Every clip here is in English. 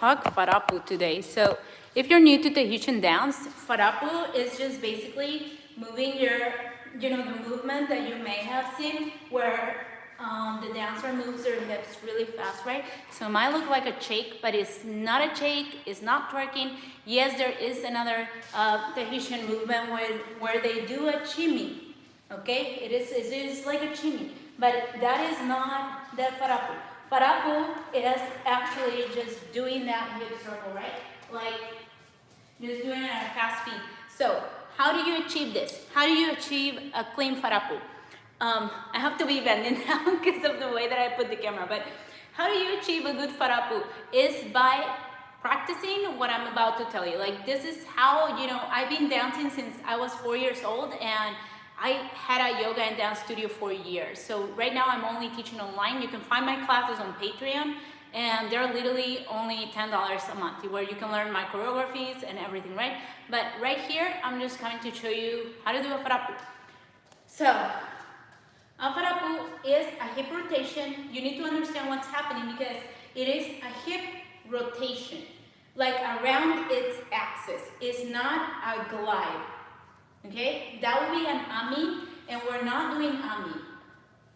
talk farapu today. So if you're new to Tahitian dance, farapu is just basically moving the movement that you may have seen where the dancer moves their hips really fast, right? So it might look like a shake, but it's not a shake, it's not twerking. Yes, there is another Tahitian movement where they do a chimi, okay? It is like a chimi, but that is not the farapu. Farapu is actually just doing that hip circle, right? Like just doing it at a fast speed. So how do you achieve this? How do you achieve a clean farapu? I have to be bending down because of the way that I put the camera, but how do you achieve a good farapu is by practicing what I'm about to tell you. Like this is how, I've been dancing since I was 4 years old, and I had a yoga and dance studio for years. So right now I'm only teaching online. You can find my classes on Patreon, and they're literally only $10 a month, where you can learn my choreographies and everything, right? But right here, I'm just going to show you how to do a farapu. So, a farapu is a hip rotation. You need to understand what's happening because it is a hip rotation, like around its axis. It's not a glide. Okay, that would be an ami, and we're not doing ami.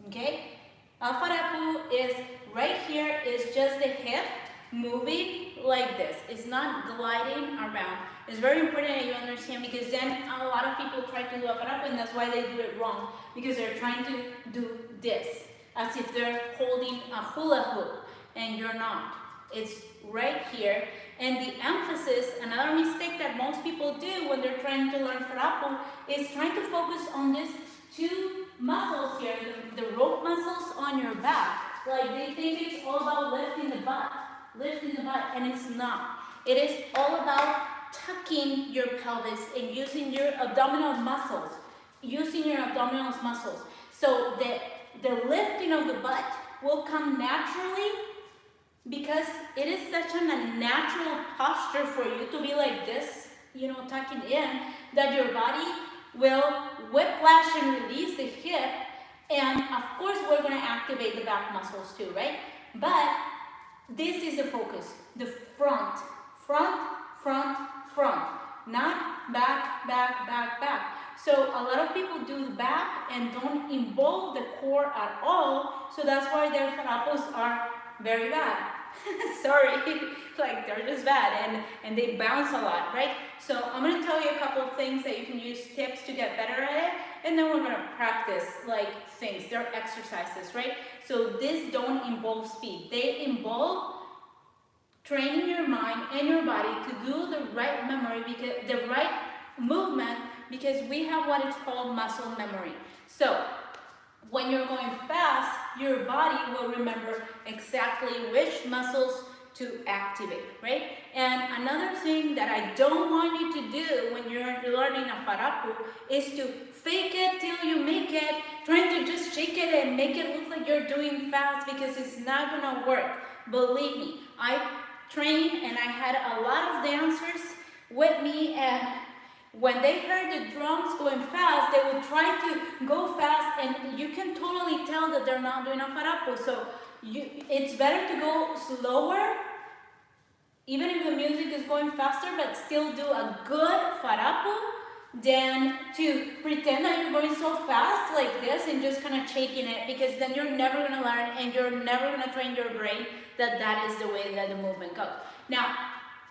Okay, a farapu is right here, is just the hip moving like this. It's not gliding around. It's very important that you understand, because then a lot of people try to do a farapu and that's why they do it wrong, because they're trying to do this as if they're holding a hula hoop, and you're not. It's right here. And the emphasis, another mistake that most people do when they're trying to learn farapu, is trying to focus on these two muscles here, the rope muscles on your back. Like they think it's all about lifting the butt, and it's not. It is all about tucking your pelvis and using your abdominal muscles, So the lifting of the butt will come naturally, because it is such a natural posture for you to be like this, tucking in, that your body will whiplash and release the hip. And of course, we're going to activate the back muscles too, right? But this is the focus, the front, not back. So a lot of people do the back and don't involve the core at all. So that's why their farapus are very bad. Sorry, like they're just bad, and they bounce a lot, right? So I'm going to tell you a couple of things that you can use, tips to get better at it, and then we're going to practice like things. They're exercises, right? So these don't involve speed. They involve training your mind and your body to do the right memory, because the right movement, because we have what is called muscle memory. So when you're going fast, your body will remember exactly which muscles to activate, right? And another thing that I don't want you to do when you're learning a farapu is to fake it till you make it, trying to just shake it and make it look like you're doing fast, because it's not gonna work. Believe me, I trained and I had a lot of dancers with me, and when they heard the drums going fast, they would try to go fast, and you can totally tell that they're not doing a farapu. So it's better to go slower, even if the music is going faster, but still do a good farapu, than to pretend that you're going so fast like this and just kind of shaking it, because then you're never going to learn, and you're never going to train your brain that is the way that the movement goes. Now,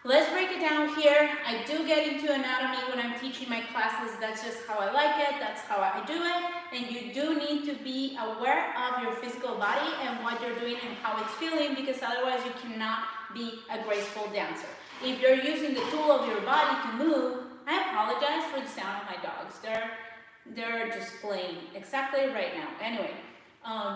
let's break it down here. I do get into anatomy when I'm teaching my classes. That's just how I like it. That's how I do it. And you do need to be aware of your physical body and what you're doing and how it's feeling, because otherwise you cannot be a graceful dancer. If you're using the tool of your body to move, I apologize for the sound of my dogs. They're just playing exactly right now. Anyway.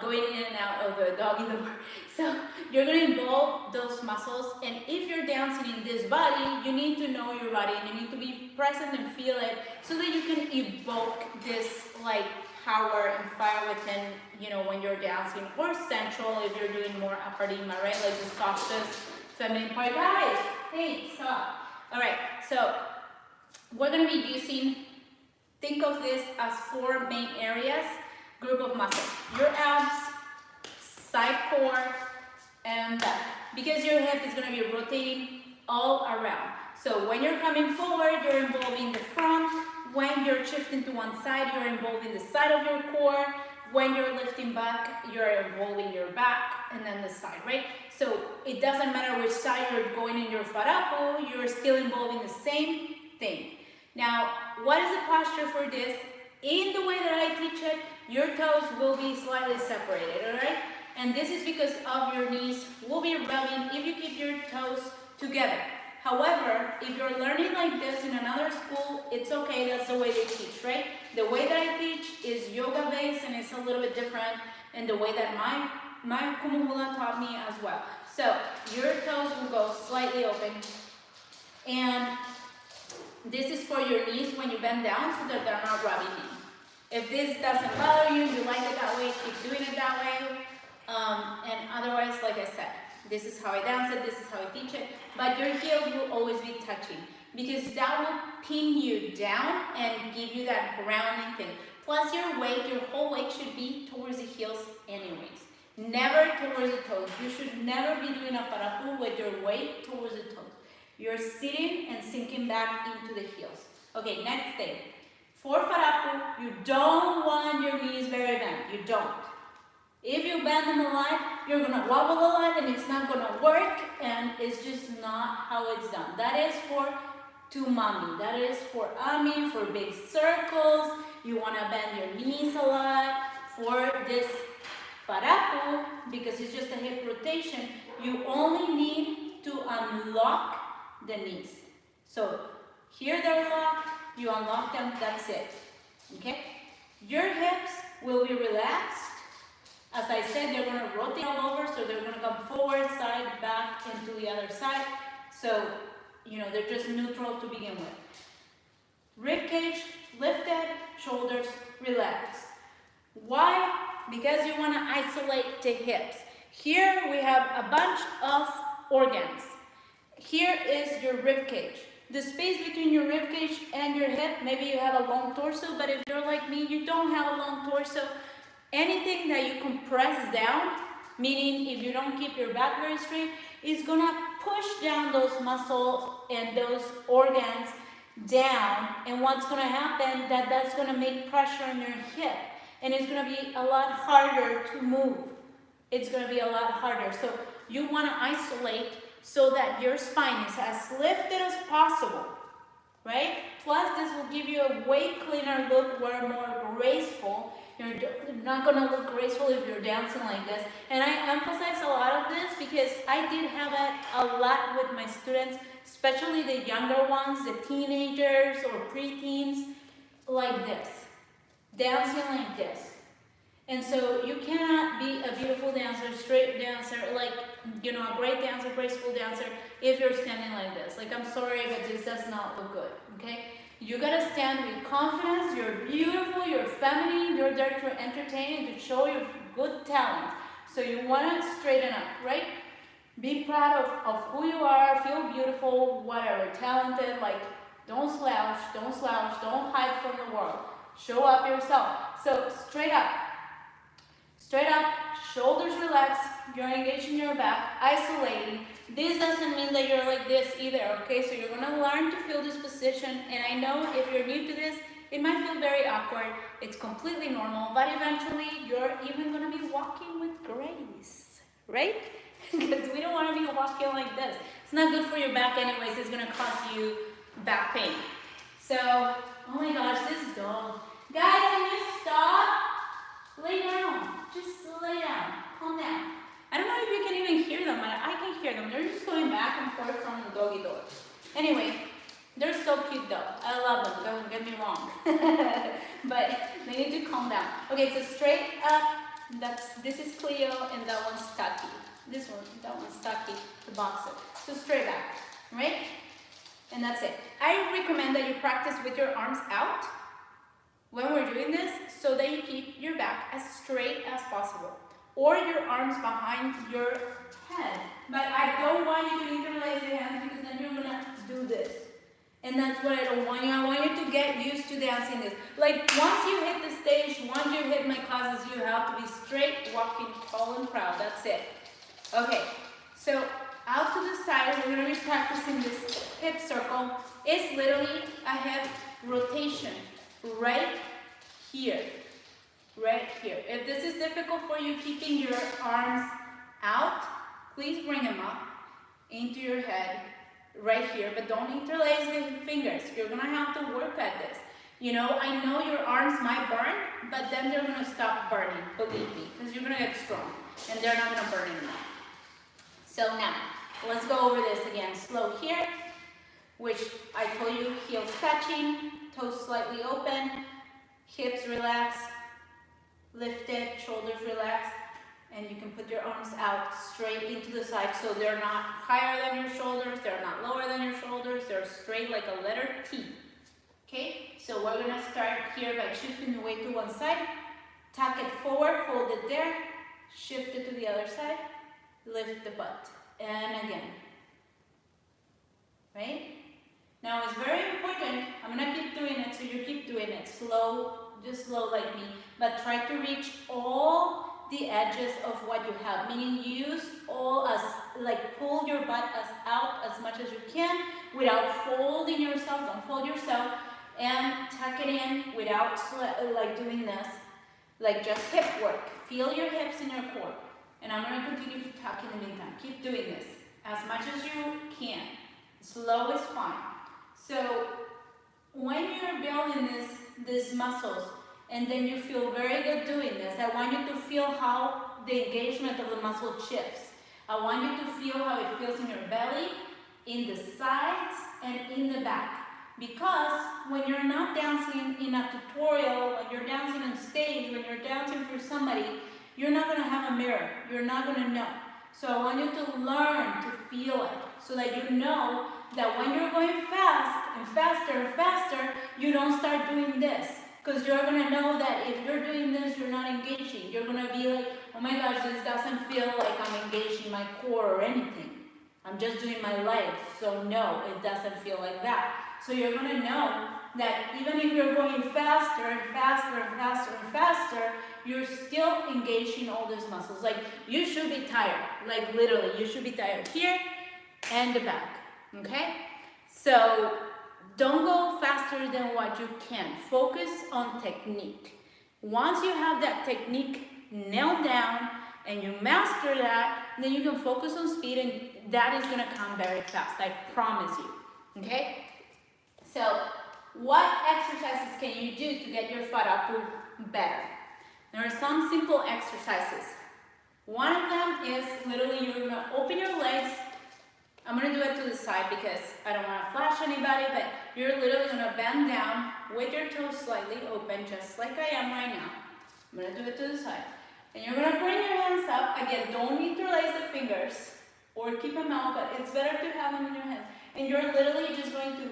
Going in and out of the doggy door. So you're going to involve those muscles, and if you're dancing in this body, you need to know your body, and you need to be present and feel it, so that you can evoke this like power and fire within, when you're dancing, or central if you're doing more aparima, right? Like the softest feminine part. Guys, hey, stop. All right, so we're going to be using, think of this as 4 main areas. Group of muscles: your abs, side core, and back. because your hip is going to be rotating all around. So when you're coming forward, you're involving the front. When you're shifting to one side, you're involving the side of your core. When you're lifting back, you're involving your back and then the side, right? So it doesn't matter which side you're going in your farapu, you're still involving the same thing. Now, what is the posture for this? In the way that I teach it, your toes will be slightly separated, all right? And this is because of your knees will be rubbing if you keep your toes together. However, if you're learning like this in another school, it's okay, that's the way they teach, right? The way that I teach is yoga based and it's a little bit different in the way that my kumuhula taught me as well. So your toes will go slightly open, and this is for your knees when you bend down so that they're not rubbing in. If this doesn't bother you, you like it that way, keep doing it that way. And otherwise, like I said, this is how I dance it, this is how I teach it, but your heels will always be touching because that will pin you down and give you that grounding thing. Plus your weight, your whole weight should be towards the heels anyways, never towards the toes. You should never be doing a farapu with your weight towards the toes. You're sitting and sinking back into the heels. Okay, next thing. For farapu, you don't want your knees very bent. You don't. If you bend them a lot, you're going to wobble a lot and it's not going to work and it's just not how it's done. That is for tumami. That is for ami, for big circles. You want to bend your knees a lot. For this farapu, because it's just a hip rotation, you only need to unlock the knees. So here they're locked, you unlock them, that's it. Okay? Your hips will be relaxed. As I said, they're going to rotate all over, so they're going to come forward, side, back, and to the other side. So, they're just neutral to begin with. Rib cage lifted, shoulders relaxed. Why? Because you want to isolate the hips. Here we have a bunch of organs. Here is your rib cage. The space between your rib cage and your hip, maybe you have a long torso, but if you're like me, you don't have a long torso. Anything that you compress down, meaning if you don't keep your back very straight, is going to push down those muscles and those organs down. And what's going to happen, that's going to make pressure on your hip. And it's going to be a lot harder to move. It's going to be a lot harder. So you want to isolate so that your spine is as lifted as possible, right? Plus this will give you a way cleaner look, more graceful. You're not going to look graceful if you're dancing like this. And I emphasize a lot of this because I did have it a lot with my students, especially the younger ones, the teenagers or preteens, like this, dancing like this. And so you cannot be a beautiful dancer, straight dancer, like, a great dancer, graceful dancer, if you're standing like this. Like, I'm sorry, but this does not look good, okay? You gotta stand with confidence. You're beautiful, you're feminine, you're there to entertain and to show your good talent. So you wanna straighten up, right? Be proud of who you are, feel beautiful, whatever, talented, like, don't slouch, don't hide from the world. Show up yourself. So straight up, shoulders relaxed, you're engaging your back, isolating. This doesn't mean that you're like this either, okay? So you're gonna learn to feel this position, and I know if you're new to this, it might feel very awkward. It's completely normal, but eventually you're even gonna be walking with grace, right? Because we don't wanna be walking like this. It's not good for your back anyways, it's gonna cause you back pain. So, oh my gosh, this dog. Guys, can you stop? Lay down, just lay down, calm down. I don't know if you can even hear them, but I can hear them. They're just going back and forth from the doggy door. Anyway, they're so cute though. I love them, don't get me wrong. But they need to calm down. Okay, so straight up, this is Cleo and that one's Taki. That one's Taki, the boxer. So straight back, right? And that's it. I recommend that you practice with your arms out when we're doing this so that you keep your back as straight as possible. Or your arms behind your head. But I don't want you to interlace your hands because then you're gonna do this. And that's what I don't want you. I want you to get used to dancing this. Like once you hit the stage, once you hit my classes, you have to be straight, walking tall and proud. That's it. Okay, So out to the side, we're going to be practicing this hip circle. It's literally a hip rotation right here. Right here. If this is difficult for you, keeping your arms out, please bring them up into your head right here, but don't interlace the fingers. You're gonna have to work at this. You know, I know your arms might burn, but then they're gonna stop burning, believe me, because you're gonna get strong and they're not gonna burn anymore. So now, let's go over this again. Slow here, which I told you, heels touching, toes slightly open, hips relax, lifted, shoulders relaxed, and you can put your arms out straight into the side so they're not higher than your shoulders, they're not lower than your shoulders, they're straight like a letter T. Okay, so we're gonna start here by shifting the weight to one side, tuck it forward, hold it there, shift it to the other side, lift the butt, and again. Right? Now it's very important, I'm gonna keep doing it, so you keep doing it slow, just slow like me, but try to reach all the edges of what you have, meaning use all as, like pull your butt out as much as you can without folding yourself, don't fold yourself, and tuck it in without like doing this, like just hip work. Feel your hips in your core, and I'm gonna continue to tuck in the meantime. Keep doing this as much as you can. Slow is fine. So when you're building these muscles, and then you feel very good doing this, I want you to feel how the engagement of the muscle shifts. I want you to feel how it feels in your belly, in the sides, and in the back. Because when you're not dancing in a tutorial, when you're dancing on stage, when you're dancing for somebody, you're not gonna have a mirror. You're not gonna know. So I want you to learn to feel it, so that you know that when you're going fast and faster and faster, you don't start doing this. Because you're going to know that if you're doing this, you're not engaging. You're going to be like, oh my gosh, this doesn't feel like I'm engaging my core or anything. I'm just doing my legs. So no, it doesn't feel like that. So you're going to know that even if you're going faster and faster and faster and faster, you're still engaging all these muscles. Like you should be tired. Like literally, you should be tired here and the back. Okay? So don't go faster than what you can. Focus on technique. Once you have that technique nailed down and you master that, then you can focus on speed, and that is going to come very fast. I promise you. Okay? So, what exercises can you do to get your farapu better? There are some simple exercises. One of them is literally you're going to open your legs. I'm going to do it to the side because I don't want to flash anybody, but you're literally going to bend down with your toes slightly open, just like I am right now. I'm going to do it to the side. And you're going to bring your hands up. Again, don't interlace the fingers or keep them out, but it's better to have them in your hands. And you're literally just going to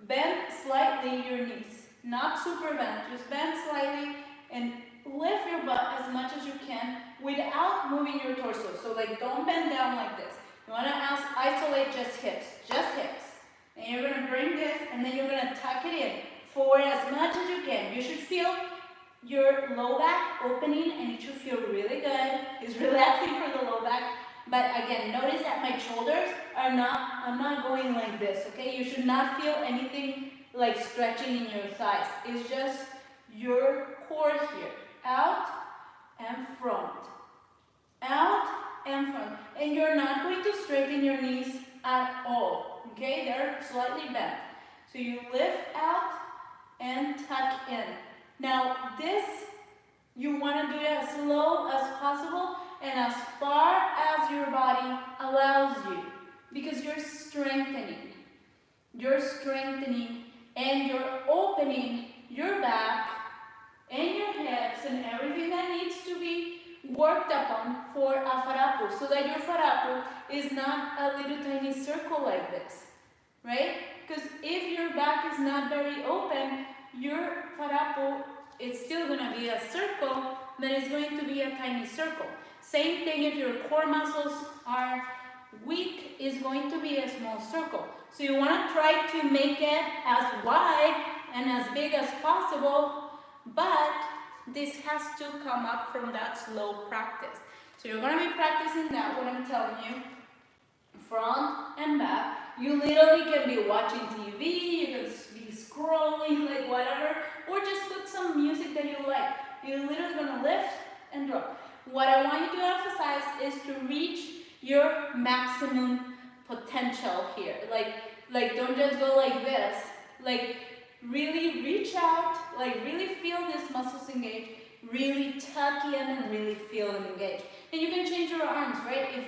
bend slightly your knees. Not super bent, just bend slightly and lift your butt as much as you can without moving your torso. So like don't bend down like this. You want to isolate just hips. And you're going to bring this and then you're going to tuck it in forward as much as you can. You should feel your low back opening and it should feel really good. It's relaxing for the low back. But again, notice that my shoulders are not, I'm not going like this, okay? You should not feel anything like stretching in your thighs. It's just your core here. Out and front. Out and front. And you're not going to straighten your knees at all, okay? They're slightly bent. So you lift out and tuck in. Now this, you want to do it as slow as possible and as far as your body allows you, because you're strengthening. You're strengthening and you're opening your back and your hips and everything that needs to be worked upon for a farapu, so that your farapu is not a little tiny circle like this, right? Because if your back is not very open, your farapu, it's still going to be a circle, but it's going to be a tiny circle. Same thing if your core muscles are weak, is going to be a small circle. So you want to try to make it as wide and as big as possible, but this has to come up from that slow practice. So you're going to be practicing that, what I'm telling you. front and back. You literally can be watching TV, you can be scrolling, like whatever, or just put some music that you like. You're literally gonna lift and drop. What I want you to emphasize is to reach your maximum potential here. Like don't just go like this. Like really reach out, like really feel these muscles engage, really tuck in and really feel them engage. And you can change your arms, right? If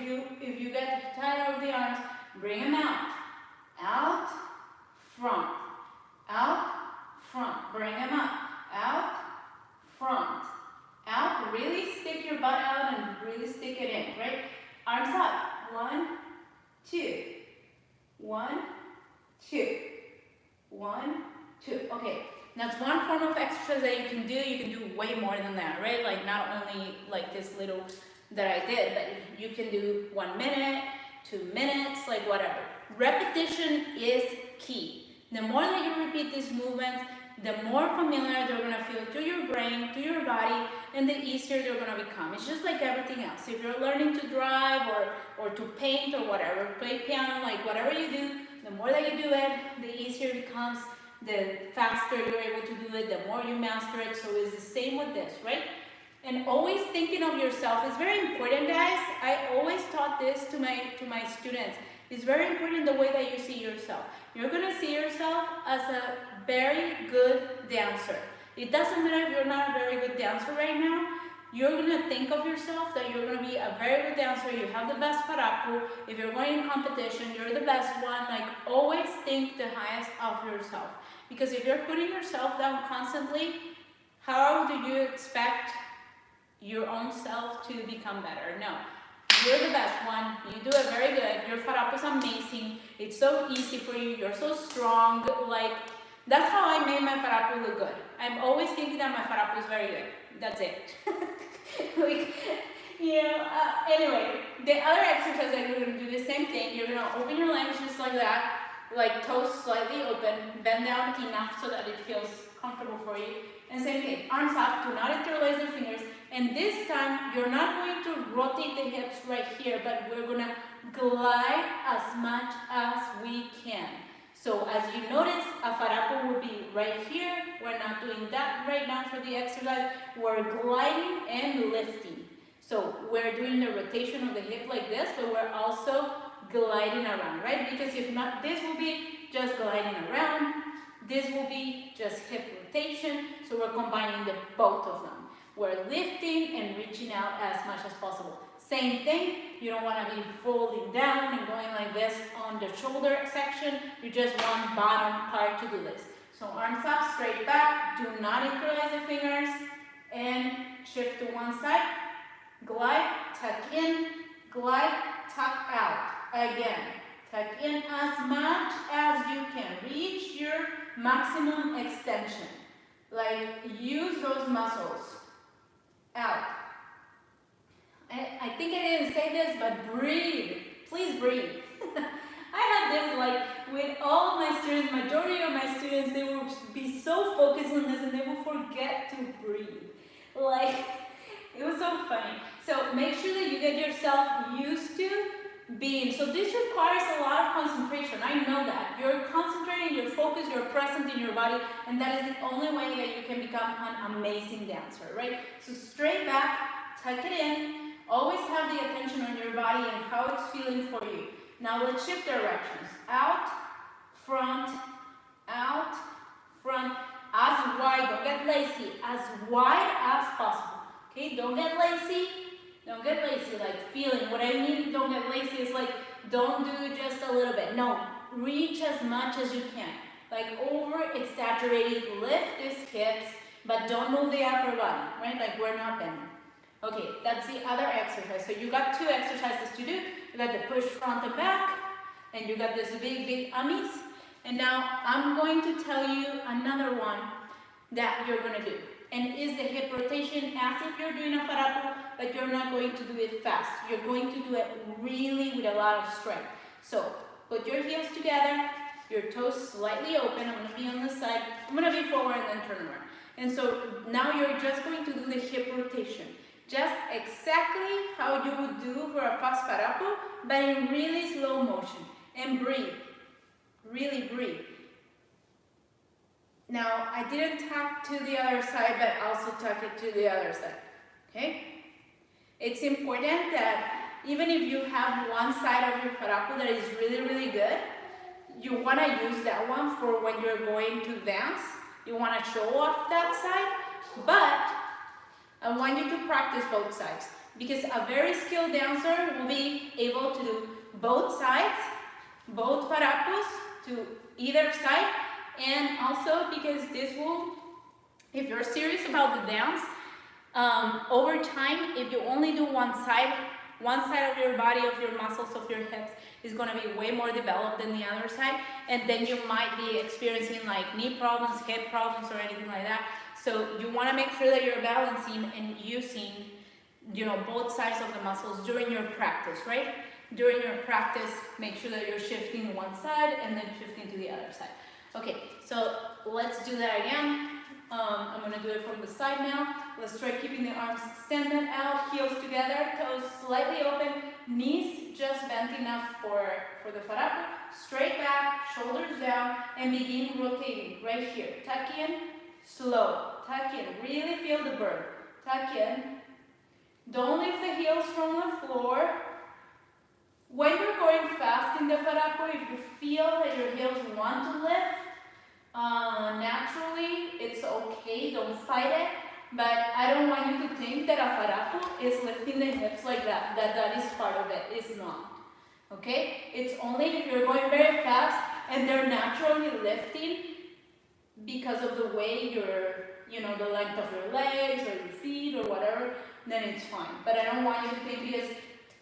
you get tired of the arms, bring them out, front, bring them out, front, out. Really stick your butt out and really stick it in, right? Arms up. 1, 2, 1, 2, 1, 2. Okay, that's one form of exercise that you can do. You can do way more than that, right? Like not only like this little that I did, but you can do 1 minute, 2 minutes, like whatever. Repetition is key. The more that you repeat these movements, the more familiar they're gonna feel to your brain, to your body, and the easier they're gonna become. It's just like everything else. If you're learning to drive or to paint or whatever, play piano, like whatever you do, the more that you do it, the easier it becomes, the faster you're able to do it, the more you master it. So it's the same with this, right? And always thinking of yourself is very important, guys. I always taught this to my students. It's very important the way that you see yourself. You're gonna see yourself as a very good dancer. It doesn't matter if you're not a very good dancer right now. You're gonna think of yourself that you're gonna be a very good dancer. You have the best farapu. If you're going in competition, you're the best one. Like always think the highest of yourself. Because if you're putting yourself down constantly, how do you expect your own self to become better? No. You're the best one. You do it very good. Your farapu is amazing. It's so easy for you. You're so strong. Like, that's how I made my farapu look good. I'm always thinking that my farapu is very good. That's it. Like, you know, anyway, the other exercise that you're going to do the same thing. You're going to open your legs just like that. Like toes slightly open. Bend down enough so that it feels comfortable for you. And same thing. Arms up. Do not interlace the fingers. And this time, you're not going to rotate the hips right here, but we're going to glide as much as we can. So as you notice, a farapu will be right here. We're not doing that right now for the exercise. We're gliding and lifting. So we're doing the rotation of the hip like this, but we're also gliding around, right? Because if not, this will be just gliding around. This will be just hip rotation. So we're combining the both of them. We're lifting and reaching out as much as possible. Same thing, you don't want to be folding down and going like this on the shoulder section. You just want bottom part to do this. So arms up, straight back. Do not interlace the fingers. And shift to one side. Glide, tuck in, glide, tuck out. Again, tuck in as much as you can. Reach your maximum extension. Like, use those muscles. Out. I think I didn't say this, but breathe. Please breathe. I had this like with all my students, majority of my students, they will be so focused on this and they will forget to breathe. Like, it was so funny. So make sure that you get yourself used to being. So this requires a lot of concentration. I know that. You're concentrating, you're focused, you're present in your body, and that is the only way that you can become an amazing dancer, right? So straight back, tuck it in, always have the attention on your body and how it's feeling for you. Now let's shift directions. Out, front, as wide, don't get lazy, as wide as possible. Okay, don't get lazy. Don't get lazy, like feeling. What I mean, don't get lazy is like, don't do just a little bit. No, reach as much as you can. Like over-exaggerated, lift these hips, but don't move the upper body, right? Like we're not bending. Okay, that's the other exercise. So you got two exercises to do. You got the push front and back, and you got this big ummies. And now I'm going to tell you another one that you're gonna do. And is the hip rotation as if you're doing a farapu, but you're not going to do it fast. You're going to do it really with a lot of strength. So put your heels together, your toes slightly open. I'm going to be on this side. I'm going to be forward and then turn around. And so now you're just going to do the hip rotation. Just exactly how you would do for a fast farapu, but in really slow motion. And breathe. Really breathe. Now, I didn't tuck to the other side, but also tuck it to the other side. Okay? It's important that even if you have one side of your farapu that is really, really good, you want to use that one for when you're going to dance. You want to show off that side, but I want you to practice both sides, because a very skilled dancer will be able to do both sides, both farapus to either side, and also because this will, if you're serious about the dance, over time, if you only do one side of your body, of your muscles, of your hips is going to be way more developed than the other side, and then you might be experiencing like knee problems, hip problems, or anything like that. So you want to make sure that you're balancing and using, both sides of the muscles during your practice, right? During your practice, make sure that you're shifting one side and then shifting to the other side. Okay, so let's do that again. I'm going to do it from the side now. Let's try keeping the arms extended out, heels together, toes slightly open, knees just bent enough for the farapu. Straight back, shoulders down, and begin rotating right here. Tuck in, slow. Tuck in, really feel the burn. Tuck in. Don't lift the heels from the floor. When you're going fast in the farapu, if you feel that your heels want to lift, naturally, it's okay, don't fight it, but I don't want you to think that a farapu is lifting the hips like that, that is part of it. It's not, okay? It's only if you're going very fast and they're naturally lifting because of the way the length of your legs or your feet or whatever, then it's fine. But I don't want you to think, because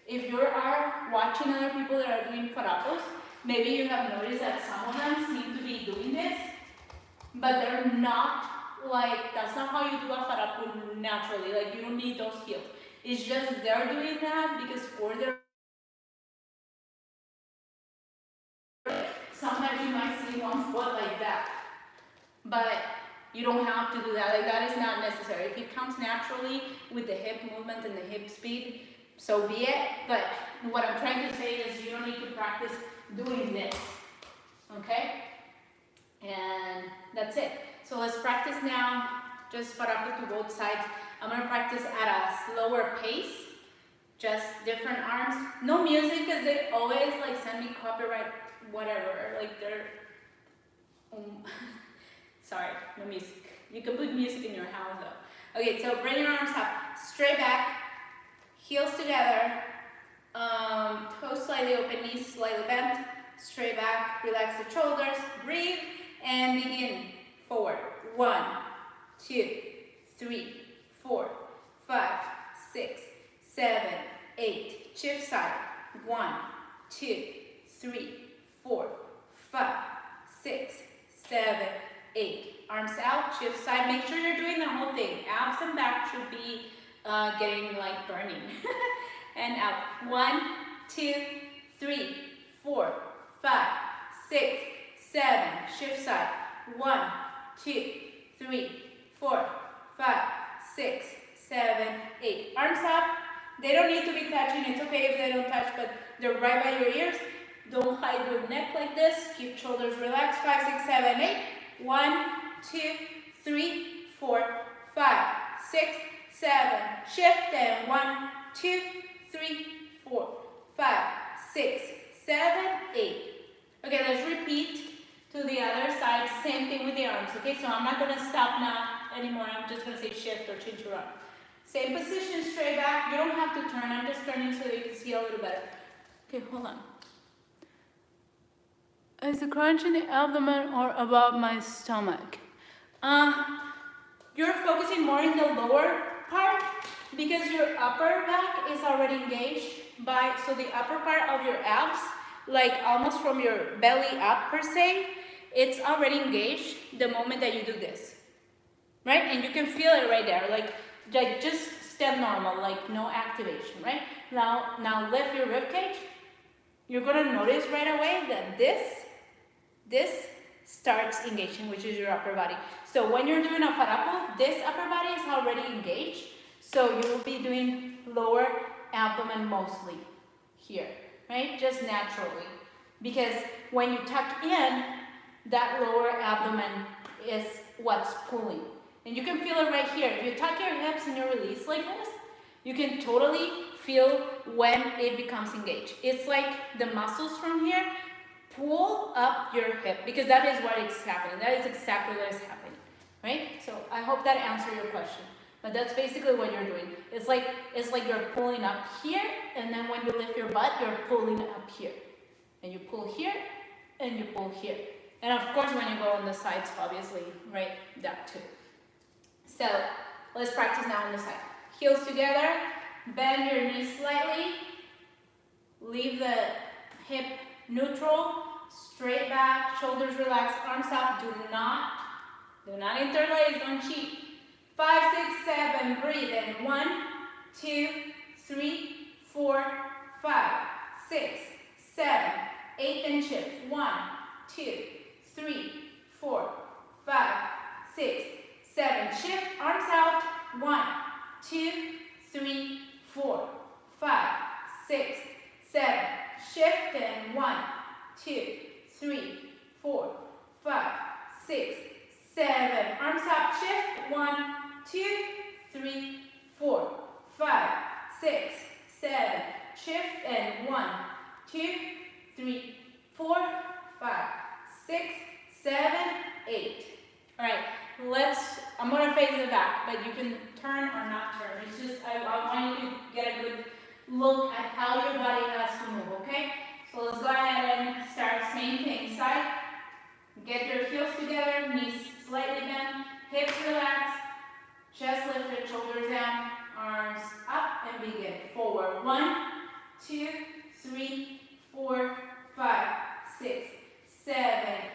if you are watching other people that are doing farapus, maybe you have noticed that some of them seem to be doing this, but they're not, like, that's not how you do a farapu naturally. Like, you don't need those heels. It's just they're doing that because for their, sometimes you might see one foot like that, but you don't have to do that. Like, that is not necessary. If it comes naturally with the hip movement and the hip speed, so be it. But what I'm trying to say is you don't need to practice doing this, okay? And that's it. So let's practice now, just farapu to both sides. I'm going to practice at a slower pace, just different arms. No music, because they always like send me copyright, whatever, like they're, sorry, no music. You can put music in your house though. Okay, so bring your arms up, straight back, heels together, toes slightly open, knees slightly bent, straight back, relax the shoulders, breathe, and begin. Forward. 1, 2, 3, 4, 5, 6, 7, 8. Shift side. 1, 2, 3, 4, 5, 6, 7, 8. Arms out, shift side. Make sure you're doing the whole thing. Abs and back should be getting like burning. And out. 1, 2, 3, 4, 5, 6, 7. Shift side. 1, 2, 3, 4, 5, 6, 7, 8. Arms up. They don't need to be touching. It's okay if they don't touch, but they're right by your ears. Don't hide your neck like this. Keep shoulders relaxed. 5, 6, 7, 8. 1, 2, 3, 4, 5, 6, 7. Shift and 1, 2, 3, 4, 5, 6, 7, 8. Okay, let's repeat to the other side. Same thing with the arms. Okay, so I'm not going to stop now anymore. I'm just going to say shift or change your arm. Same position, straight back. You don't have to turn. I'm just turning so that you can see a little better. Okay, hold on. Is the crunch in the abdomen or above my stomach? You're focusing more in the lower part because your upper back is already engaged by, so the upper part of your abs, like almost from your belly up per se, it's already engaged the moment that you do this, right? And you can feel it right there, like just stand normal, like no activation, right? Now lift your rib cage. You're gonna notice right away that this starts engaging, which is your upper body. So when you're doing a farapu, this upper body is already engaged. So you will be doing lower abdomen mostly here, right? Just naturally. Because when you tuck in, that lower abdomen is what's pulling. And you can feel it right here. If you tuck your hips and you release like this, you can totally feel when it becomes engaged. It's like the muscles from here pull up your hip, because that is what is happening. That is exactly what is happening, right? So I hope that answered your question. But that's basically what you're doing. It's like you're pulling up here, and then when you lift your butt, you're pulling up here. And you pull here, and you pull here. And of course, when you go on the sides, obviously, right, that too. So let's practice now on the side. Heels together, bend your knees slightly, leave the hip neutral, straight back, shoulders relaxed, arms up. Do not interlace, don't cheat. 5, 6, 7, breathe in. 1, 2, 3, 4, 5, 6, 7, 8, and shift. 1, 2, 3, 4, 5, 6, 7. Shift, arms out. 1, 2, 3, 4, 5, 6, 7. Shift in. 1, 2, 3, 4, 5, 6, 7. Arms up. Shift. 1, 2, 3, 4, 5, 6, 7. Shift in. 1, 2, 3, 4, 5, 6, 7, 8. All right, I'm gonna face the back, but you can turn or not turn. It's just, I want you to get a good look at how your body has to move, okay? So let's go ahead and start. Same thing, side. Get your heels together, knees slightly bent, hips relaxed, chest lifted, shoulders down, arms up, and begin. Forward. 1, 2, 3, 4, 5, 6, 7,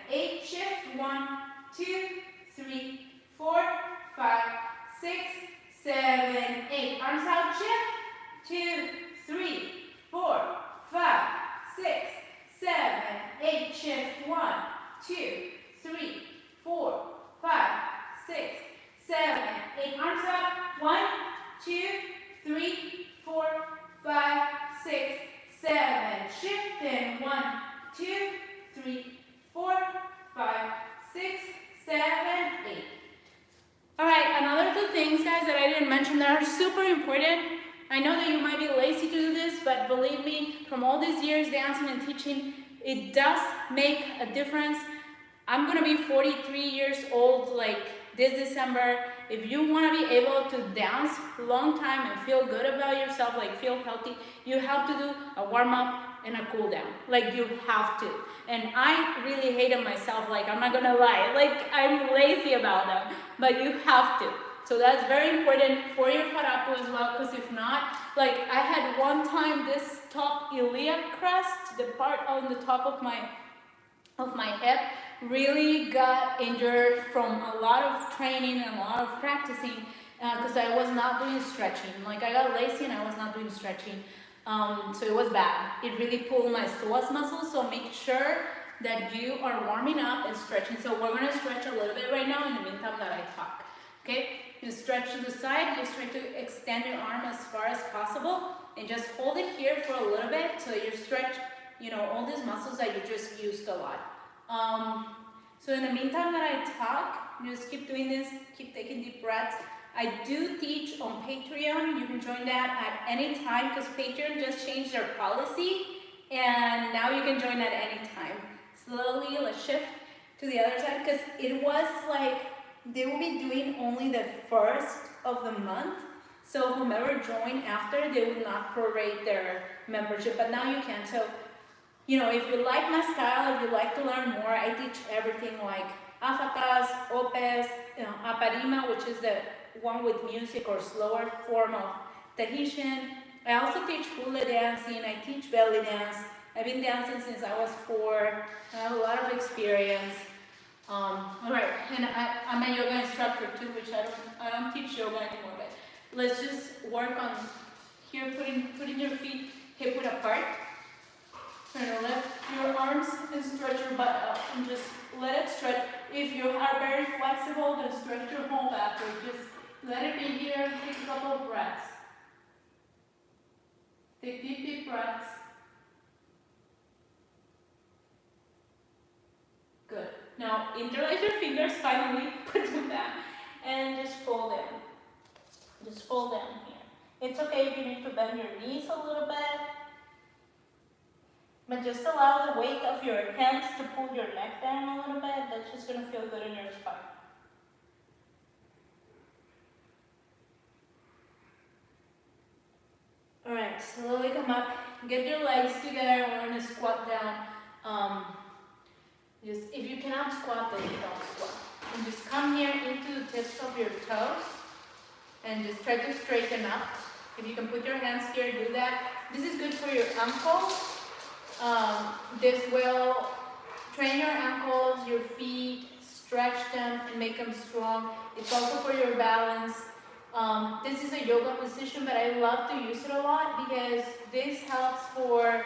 8. Shift. 1, 2, 3, 4, 5, 6, 7, 8. Arms out. Shift. 2, 3, 4, 5, 6, 7, 8. Shift. 1, 2, 3, 4, 5, 6, 7, 8. Arms up. 1, 2, 3, 4, 5, 6, 7. Shift in. 1, 2, 3, 4, 5, 6, 7, 8. All right, another 2 things, guys, that I didn't mention that are super important. I know that you might be lazy to do this, but believe me, from all these years dancing and teaching, it does make a difference. I'm gonna be 43 years old like this December. If you wanna be able to dance a long time and feel good about yourself, like feel healthy, you have to do a warm-up and a cool down. Like, you have to. And I really hated myself, like, I'm not gonna lie. Like, I'm lazy about that, but you have to. So that's very important for your farapu as well, because if not, like, I had one time this top iliac crest, the part on the top of my hip, really got injured from a lot of training and a lot of practicing, because I was not doing stretching. Like, I got lazy and I was not doing stretching. So it was bad. It really pulled my psoas muscles, so make sure that you are warming up and stretching. So we're gonna stretch a little bit right now in the meantime that I talk, okay? You stretch to the side, just try to extend your arm as far as possible, and just hold it here for a little bit so you stretch, you know, all these muscles that you just used a lot. So in the meantime that I talk, just keep doing this, keep taking deep breaths. I do teach on Patreon. You can join that at any time, because Patreon just changed their policy, and now you can join at any time. Slowly, let's shift to the other side, because it was like they will be doing only the first of the month. So whomever joined after, they will not prorate their membership, but now you can. So, you know, if you like my style, if you like to learn more, I teach everything like afatas, opes, you know, aparima, which is the one with music or slower form of Tahitian. I also teach hula dancing, I teach belly dance. I've been dancing since I was 4. I have a lot of experience. All right, and I'm a yoga instructor too, which I don't teach yoga anymore, but let's just work on here, putting your feet hip width apart. Try to lift your arms and stretch your butt out, and just let it stretch. If you are very flexible, then stretch your whole back, or just Let it be here. Take a couple of breaths. Take deep, deep breaths. Good. Now interlace your fingers finally, put them down, and just fold them. Just fold them here. It's okay if you need to bend your knees a little bit, but just allow the weight of your hands to pull your neck down a little bit. That's just going to feel good in your spine. Alright, slowly come up. Get your legs together. We're going to squat down. Just if you cannot squat, then you don't squat. And just come here into the tips of your toes and just try to straighten up. If you can put your hands here, do that. This is good for your ankles. This will train your ankles, your feet, stretch them and make them strong. It's also for your balance. This is a yoga position, but I love to use it a lot because this helps for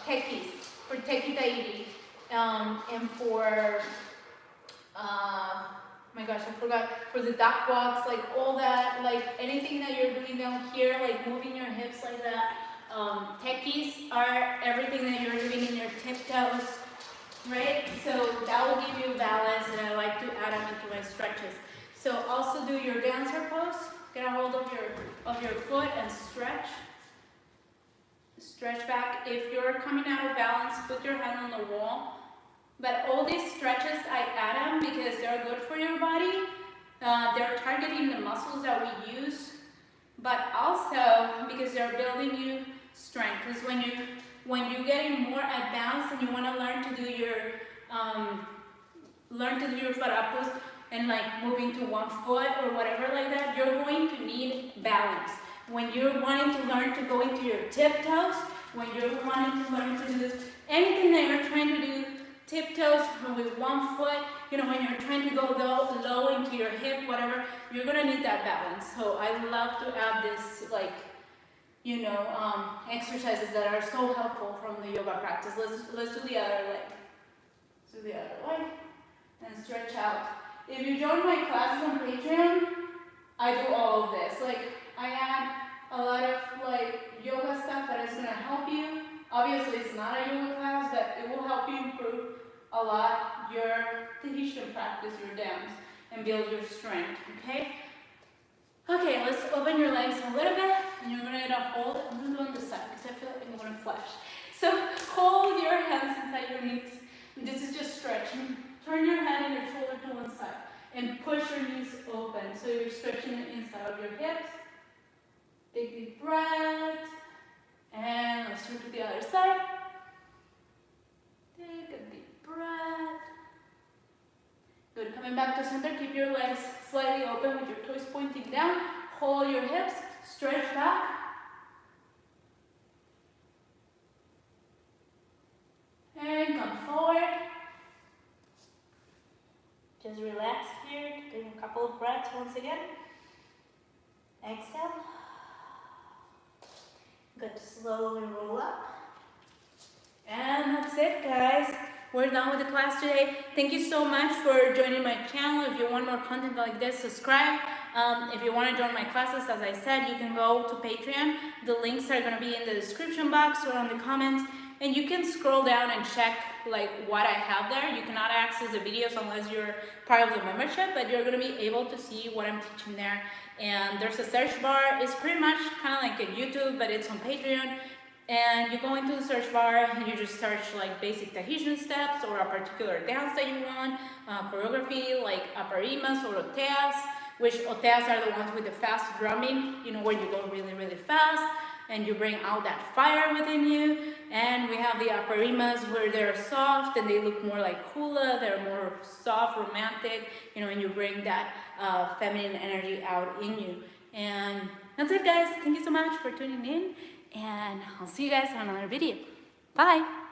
tekis, for Tahiti, and for my gosh, I forgot, for the duck walks, like all that, like anything that you're doing down here, like moving your hips like that. Tekis are everything that you're doing in your tiptoes, right? So that will give you balance, and I like to add them into my stretches. So also do your dancer pose. Get a hold of your foot and stretch. Stretch back. If you're coming out of balance, put your hand on the wall. But all these stretches, I add them because they're good for your body. They're targeting the muscles that we use, but also because they're building you strength. Because when you're getting more advanced and you want to learn to do your farapus and like moving to one foot or whatever like that, you're going to need balance. When you're wanting to learn to go into your tiptoes, when you're wanting to learn to do anything that you're trying to do, tiptoes with one foot, you know, when you're trying to go low into your hip, whatever, you're gonna need that balance. So I love to add this, like, you know, exercises that are so helpful from the yoga practice. Let's do the other leg. Let's do the other leg and stretch out. If you join my classes on Patreon, I do all of this. Like, I add a lot of like yoga stuff that is gonna help you. Obviously, it's not a yoga class, but it will help you improve a lot your Tahitian practice, your dance, and build your strength, okay? Okay, let's open your legs a little bit, and you're gonna get a hold. I'm gonna go on this side, because I feel like I'm gonna flash. So, hold your hands inside your knees. This is just stretching. Turn your head and your shoulder to one side, and push your knees open, so you're stretching the inside of your hips. Take deep breath. And let's turn to the other side. Take a deep breath. Good, coming back to center, keep your legs slightly open with your toes pointing down. Hold your hips, stretch back. And come forward. Just relax here, take a couple of breaths once again. Exhale. Good, slowly roll up. And that's it, guys. We're done with the class today. Thank you so much for joining my channel. If you want more content like this, subscribe. If you want to join my classes, as I said, you can go to Patreon. The links are going to be in the description box or on the comments. And you can scroll down and check like what I have there. You cannot access the videos unless you're part of the membership, but you're going to be able to see what I'm teaching there. And there's a search bar. It's pretty much kind of like a YouTube, but it's on Patreon. And you go into the search bar and you just search like basic Tahitian steps or a particular dance that you want, choreography like aparimas or oteas, which oteas are the ones with the fast drumming, you know, where you go really, really fast and you bring out that fire within you. And we have the aparimas where they're soft and they look more like hula, they're more soft, romantic, you know, and you bring that feminine energy out in you. And that's it, guys. Thank you so much for tuning in, and I'll see you guys on another video. Bye.